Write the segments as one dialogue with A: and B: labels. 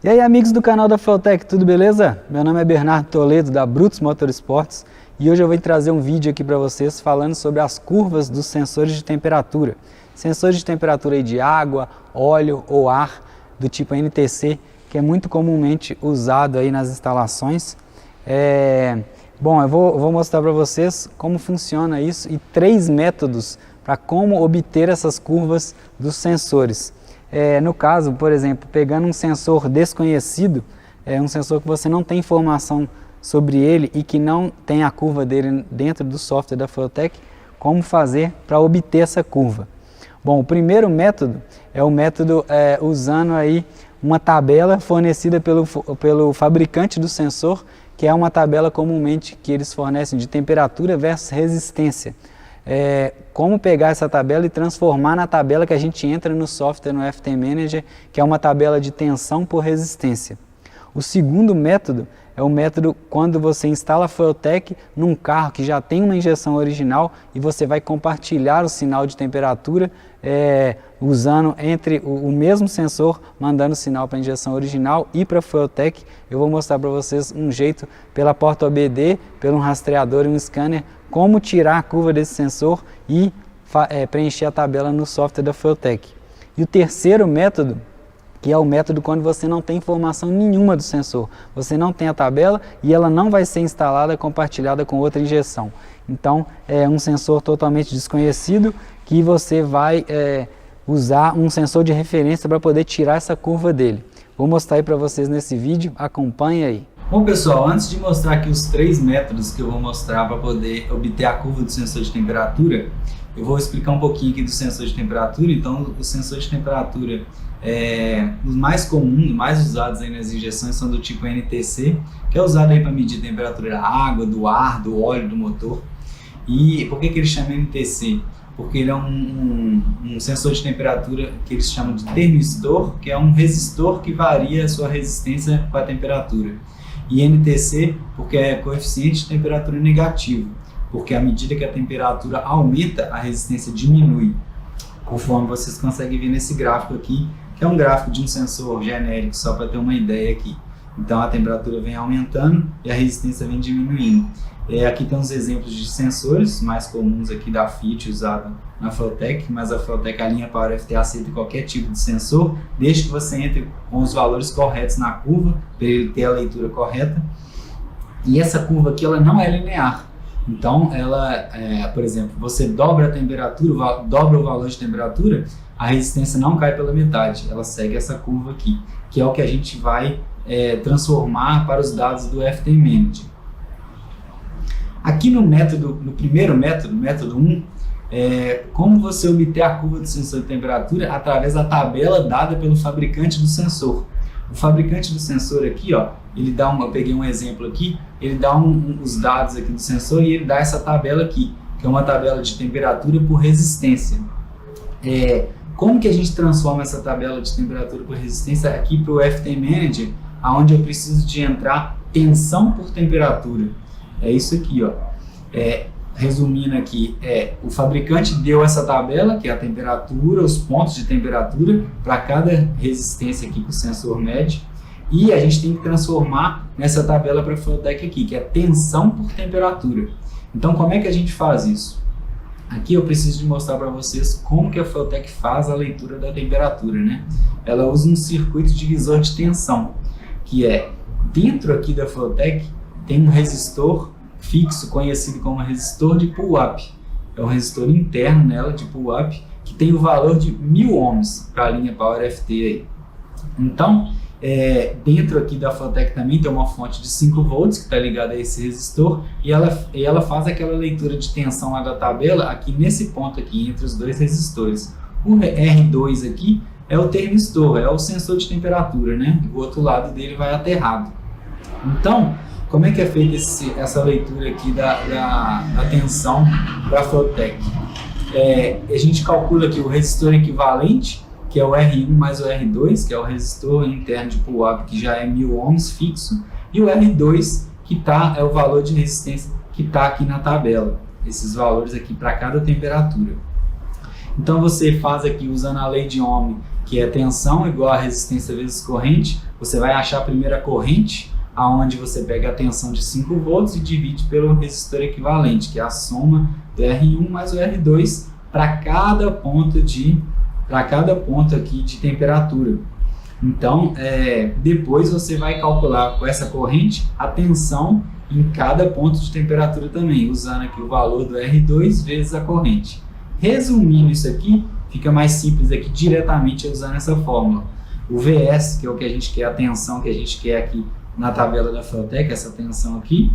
A: E aí, amigos do canal da Flowtech, tudo beleza? Meu nome é Bernardo Toledo, da Brutus Motorsports, e hoje eu vou trazer um vídeo aqui para vocês falando sobre as curvas dos sensores de temperatura. Sensores de temperatura aí de água, óleo ou ar do tipo NTC, que é muito comumente usado aí nas instalações. Bom, eu vou mostrar para vocês como funciona isso e 3 métodos para como obter essas curvas dos sensores. No caso, por exemplo, pegando um sensor desconhecido, um sensor que você não tem informação sobre ele e que não tem a curva dele dentro do software da Flowtech, como fazer para obter essa curva? Bom, o primeiro método é o método usando aí uma tabela fornecida pelo fabricante do sensor, que é uma tabela comumente que eles fornecem de temperatura versus resistência. Como pegar essa tabela e transformar na tabela que a gente entra no software, no FT Manager, que é uma tabela de tensão por resistência. O segundo método é o método quando você instala a Flowtech num carro que já tem uma injeção original e você vai compartilhar o sinal de temperatura usando entre o mesmo sensor, mandando o sinal para a injeção original e para a Flowtech. Eu vou mostrar para vocês um jeito pela porta OBD, pelo rastreador e um scanner, como tirar a curva desse sensor e preencher a tabela no software da Flowtech. E o terceiro método, que é o método quando você não tem informação nenhuma do sensor. Você não tem a tabela e ela não vai ser instalada, compartilhada com outra injeção. Então, é um sensor totalmente desconhecido que você vai usar um sensor de referência para poder tirar essa curva dele. Vou mostrar aí para vocês nesse vídeo, acompanhe aí. Bom pessoal, antes de mostrar aqui os 3 métodos que eu vou mostrar para poder obter a curva do sensor de temperatura, eu vou explicar um pouquinho aqui do sensor de temperatura. Então, o sensor de temperatura, os mais comuns, mais usados aí nas injeções são do tipo NTC, que é usado aí para medir a temperatura da água, do ar, do óleo, do motor. E por que ele chama NTC? Porque ele é um sensor de temperatura que eles chamam de termistor, que é um resistor que varia a sua resistência com a temperatura. E NTC, porque é coeficiente de temperatura negativo, porque à medida que a temperatura aumenta, a resistência diminui, conforme vocês conseguem ver nesse gráfico aqui, que é um gráfico de um sensor genérico, só para ter uma ideia aqui. Então a temperatura vem aumentando e a resistência vem diminuindo. Aqui tem uns exemplos de sensores mais comuns aqui da Fiat usado na Flowtech, mas a Flowtech, a linha Power FT, aceita qualquer tipo de sensor, desde que você entre com os valores corretos na curva, para ele ter a leitura correta. E essa curva aqui ela não é linear. Então, por exemplo, você dobra a temperatura, dobra o valor de temperatura, a resistência não cai pela metade, ela segue essa curva aqui, que é o que a gente vai transformar para os dados do FT Manager. Aqui no primeiro método, método 1, como você obter a curva do sensor de temperatura através da tabela dada pelo fabricante do sensor. O fabricante do sensor aqui, ó, ele dá eu peguei um exemplo aqui, ele dá os dados aqui do sensor e ele dá essa tabela aqui, que é uma tabela de temperatura por resistência. Como que a gente transforma essa tabela de temperatura por resistência aqui para o FT Manager, onde eu preciso de entrar tensão por temperatura? É isso aqui, ó. Resumindo aqui, o fabricante deu essa tabela, que é a temperatura, os pontos de temperatura para cada resistência aqui que o sensor mede, e a gente tem que transformar nessa tabela para a Flowtech aqui, que é tensão por temperatura. Então, como é que a gente faz isso? Aqui eu preciso de mostrar para vocês como que a Flowtech faz a leitura da temperatura, né? Ela usa um circuito divisor de tensão, que dentro aqui da Flowtech tem um resistor fixo, conhecido como resistor de pull-up. É um resistor interno nela de pull-up que tem o valor de 1000 ohms para a linha Power FT aí. Então, dentro aqui da Flowtech também tem uma fonte de 5 volts que está ligada a esse resistor e ela faz aquela leitura de tensão lá da tabela aqui nesse ponto aqui, entre os dois resistores. O R2 aqui é o termistor, é o sensor de temperatura, né? O outro lado dele vai aterrado. Então, como é que é feita essa leitura aqui da tensão para a Flowtech? A gente calcula aqui o resistor equivalente, que é o R1 mais o R2, que é o resistor interno de pull-up, que já é 1000 ohms fixo, e o R2, que é o valor de resistência que está aqui na tabela, esses valores aqui para cada temperatura. Então você faz aqui, usando a lei de Ohm, que é tensão igual a resistência vezes corrente. Você vai achar primeiro a corrente, aonde você pega a tensão de 5 volts e divide pelo resistor equivalente, que é a soma do R1 mais o R2 para cada ponto aqui de temperatura. Então, depois você vai calcular com essa corrente a tensão em cada ponto de temperatura também, usando aqui o valor do R2 vezes a corrente. Resumindo isso aqui, fica mais simples aqui diretamente usando essa fórmula. O VS, que é o que a gente quer, a tensão que a gente quer aqui na tabela da Feltec, essa tensão aqui,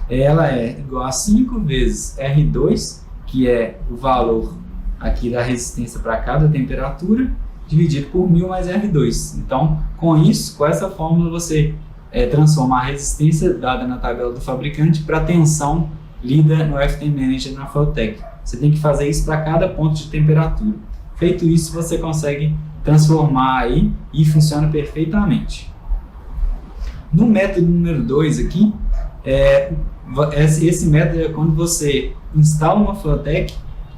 A: ela é igual a 5 vezes R2, que é o valor aqui da resistência para cada temperatura, dividido por 1000 mais R2. Então, com isso, com essa fórmula, você transforma a resistência dada na tabela do fabricante para a tensão lida no FT Manager na Feltec. Você tem que fazer isso para cada ponto de temperatura. Feito isso, você consegue transformar aí e funciona perfeitamente. No método número 2 aqui, esse método é quando você instala uma Feltec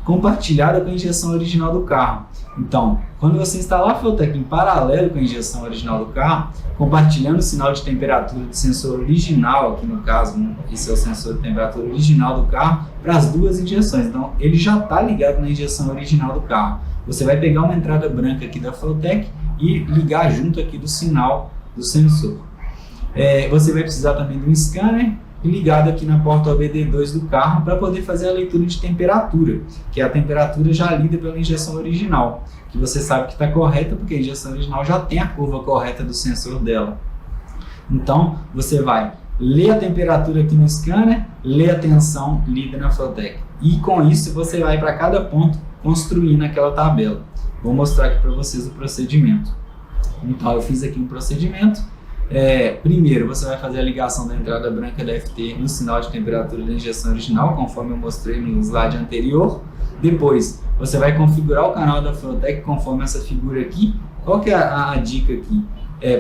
A: compartilhada com a injeção original do carro. Então, quando você instalar a Feltec em paralelo com a injeção original do carro, compartilhando o sinal de temperatura do sensor original, aqui no caso, esse é o sensor de temperatura original do carro, para as duas injeções. Então, ele já está ligado na injeção original do carro. Você vai pegar uma entrada branca aqui da Feltec e ligar junto aqui do sinal do sensor. Você vai precisar também de um scanner ligado aqui na porta OBD2 do carro para poder fazer a leitura de temperatura, que é a temperatura já lida pela injeção original, que você sabe que está correta porque a injeção original já tem a curva correta do sensor dela. Então, você vai ler a temperatura aqui no scanner, ler a tensão lida na Feltec. E com isso, você vai para cada ponto construindo aquela tabela. Vou mostrar aqui para vocês o procedimento. Então, eu fiz aqui um procedimento. Primeiro, você vai fazer a ligação da entrada branca da FT no sinal de temperatura da injeção original, conforme eu mostrei no slide anterior. Depois, você vai configurar o canal da Feltec conforme essa figura aqui. Qual que é a dica aqui?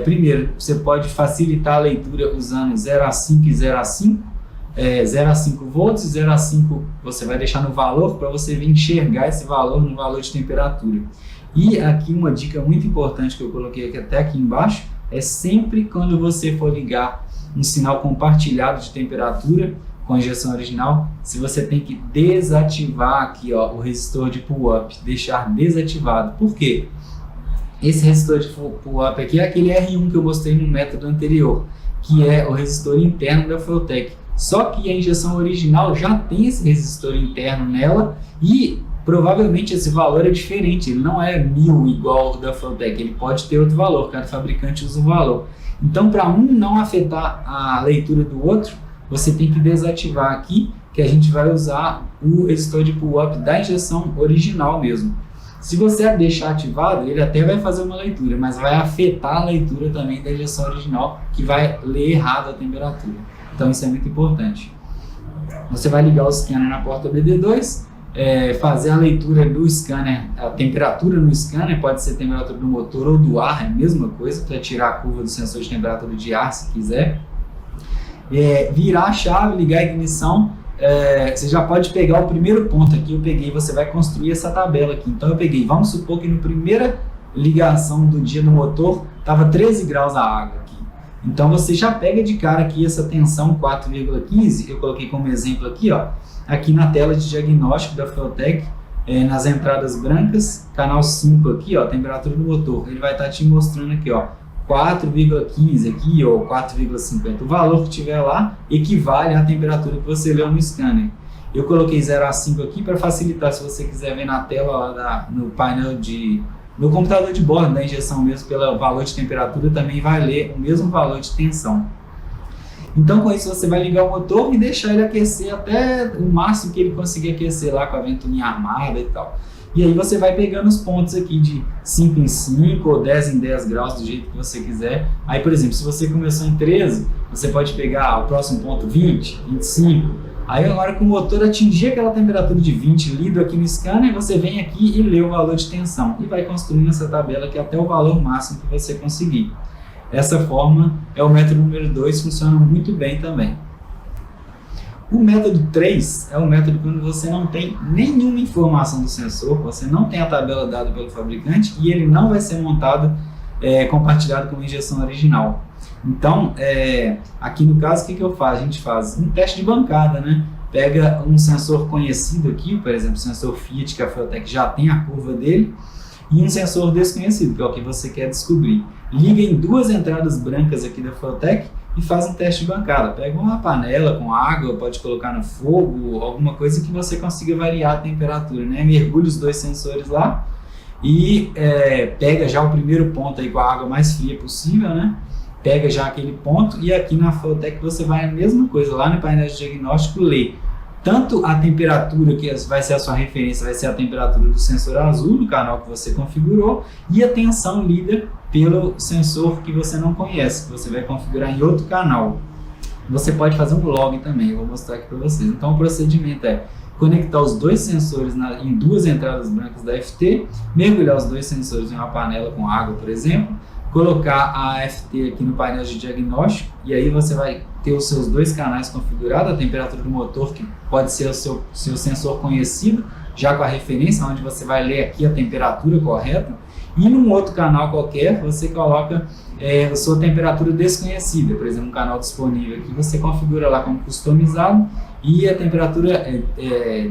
A: Primeiro, você pode facilitar a leitura usando 0 a 5 e 0 a 5. 0 a 5 volts e 0 a 5 você vai deixar no valor para você enxergar esse valor no valor de temperatura. E aqui uma dica muito importante que eu coloquei até aqui embaixo, é sempre quando você for ligar um sinal compartilhado de temperatura com a injeção original, se você tem que desativar aqui o resistor de pull-up, deixar desativado. Por quê? Esse resistor de pull-up aqui é aquele R1 que eu mostrei no método anterior, que é o resistor interno da Feltec. Só que a injeção original já tem esse resistor interno nela e provavelmente esse valor é diferente, ele não é 1000 igual ao da Feltec, ele pode ter outro valor, cada fabricante usa um valor. Então, para um não afetar a leitura do outro, você tem que desativar aqui, que a gente vai usar o resistor de pull-up da injeção original mesmo. Se você deixar ativado, ele até vai fazer uma leitura, mas vai afetar a leitura também da injeção original, que vai ler errado a temperatura. Então, isso é muito importante. Você vai ligar o scanner na porta OBD2, fazer a leitura do scanner, a temperatura no scanner, pode ser a temperatura do motor ou do ar, é a mesma coisa, para tirar a curva do sensor de temperatura de ar, se quiser. Virar a chave, ligar a ignição, você já pode pegar o primeiro ponto aqui, eu peguei, você vai construir essa tabela aqui. Então eu peguei, vamos supor que na primeira ligação do dia do motor, estava 13 graus a água aqui. Então você já pega de cara aqui essa tensão 4,15, eu coloquei como exemplo aqui, aqui na tela de diagnóstico da Feltec, nas entradas brancas, canal 5 aqui, temperatura do motor, ele vai estar te mostrando aqui, 4,15 aqui, ou 4,50, o valor que tiver lá equivale à temperatura que você leu no scanner. Eu coloquei 0 a 5 aqui para facilitar, se você quiser ver na tela lá no painel no computador de bordo da injeção mesmo, pelo valor de temperatura, também vai ler o mesmo valor de tensão. Então, com isso, você vai ligar o motor e deixar ele aquecer até o máximo que ele conseguir aquecer lá com a ventoinha armada e tal. E aí você vai pegando os pontos aqui de 5 em 5 ou 10 em 10 graus, do jeito que você quiser. Aí, por exemplo, se você começou em 13, você pode pegar o próximo ponto 20, 25. Aí, na hora que o motor atingir aquela temperatura de 20, lido aqui no scanner, você vem aqui e lê o valor de tensão. E vai construindo essa tabela aqui até o valor máximo que você conseguir. Essa forma é o método número 2, funciona muito bem também. O método 3 é o método quando você não tem nenhuma informação do sensor, você não tem a tabela dada pelo fabricante e ele não vai ser montado compartilhado com a injeção original. Então, aqui no caso, o que eu faço? A gente faz um teste de bancada, né? Pega um sensor conhecido aqui, por exemplo, o sensor Fiat, que a Feeltech já tem a curva dele, e um sensor desconhecido, que é o que você quer descobrir. Liga em duas entradas brancas aqui da Feeltech e faz um teste de bancada. Pega uma panela com água, pode colocar no fogo, alguma coisa que você consiga variar a temperatura, né? Mergulha os dois sensores lá e pega já o primeiro ponto aí com a água mais fria possível, né? Pega já aquele ponto e aqui na Feeltech você vai a mesma coisa, lá no painel de diagnóstico, ler tanto a temperatura que vai ser a sua referência, vai ser a temperatura do sensor azul, do canal que você configurou, e a tensão lida pelo sensor que você não conhece, que você vai configurar em outro canal. Você pode fazer um log também, eu vou mostrar aqui para vocês. Então o procedimento é conectar os dois sensores em duas entradas brancas da FT, mergulhar os dois sensores em uma panela com água, por exemplo, colocar a FT aqui no painel de diagnóstico e aí você vai ter os seus dois canais configurados, a temperatura do motor, que pode ser o seu sensor conhecido, já com a referência, onde você vai ler aqui a temperatura correta, e num outro canal qualquer você coloca a sua temperatura desconhecida, por exemplo, um canal disponível aqui, você configura lá como customizado e a temperatura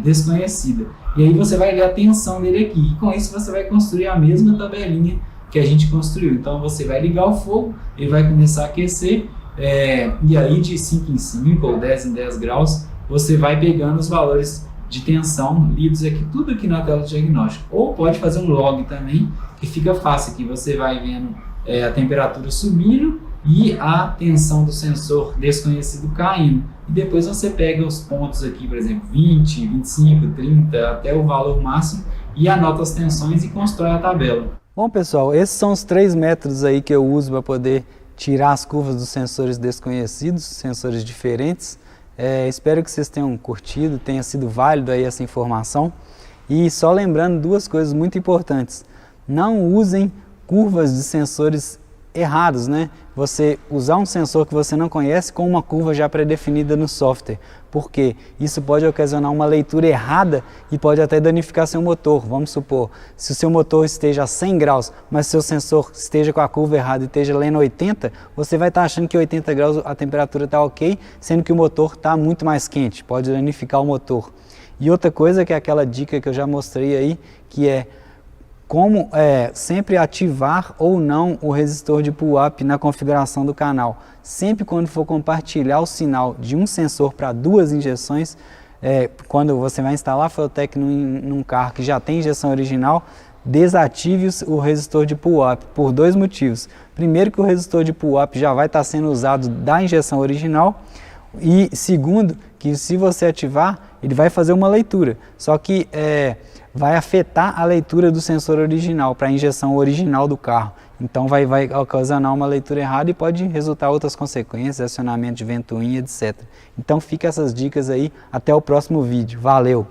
A: desconhecida. E aí você vai ler a tensão dele aqui, e com isso você vai construir a mesma tabelinha que a gente construiu. Então você vai ligar o fogo, ele vai começar a aquecer, e aí de 5 em 5 ou 10 em 10 graus, você vai pegando os valores de tensão lidos aqui, tudo aqui na tela de diagnóstico. Ou pode fazer um log também, que fica fácil aqui, você vai vendo a temperatura subindo e a tensão do sensor desconhecido caindo. E depois você pega os pontos aqui, por exemplo, 20, 25, 30, até o valor máximo, e anota as tensões e constrói a tabela. Bom, pessoal, esses são os 3 métodos aí que eu uso para poder tirar as curvas dos sensores desconhecidos, sensores diferentes. Espero que vocês tenham curtido, tenha sido válido aí essa informação. E só lembrando 2 coisas muito importantes. Não usem curvas de sensores errados, né? Você usar um sensor que você não conhece com uma curva já pré-definida no software, porque isso pode ocasionar uma leitura errada e pode até danificar seu motor. Vamos supor, se o seu motor esteja a 100 graus, mas seu sensor esteja com a curva errada e esteja lendo 80, você vai estar achando que 80 graus a temperatura está ok, sendo que o motor está muito mais quente, pode danificar o motor. E outra coisa que é aquela dica que eu já mostrei aí, que é como sempre ativar ou não o resistor de pull-up na configuração do canal. Sempre quando for compartilhar o sinal de um sensor para 2 injeções, quando você vai instalar a Feeltech num carro que já tem injeção original, desative o resistor de pull-up por 2 motivos. Primeiro, que o resistor de pull-up já vai estar sendo usado da injeção original, e segundo, que se você ativar, ele vai fazer uma leitura, só que vai afetar a leitura do sensor original para a injeção original do carro. Então vai ocasionar uma leitura errada e pode resultar outras consequências, acionamento de ventoinha, etc. Então fica essas dicas aí, até o próximo vídeo. Valeu!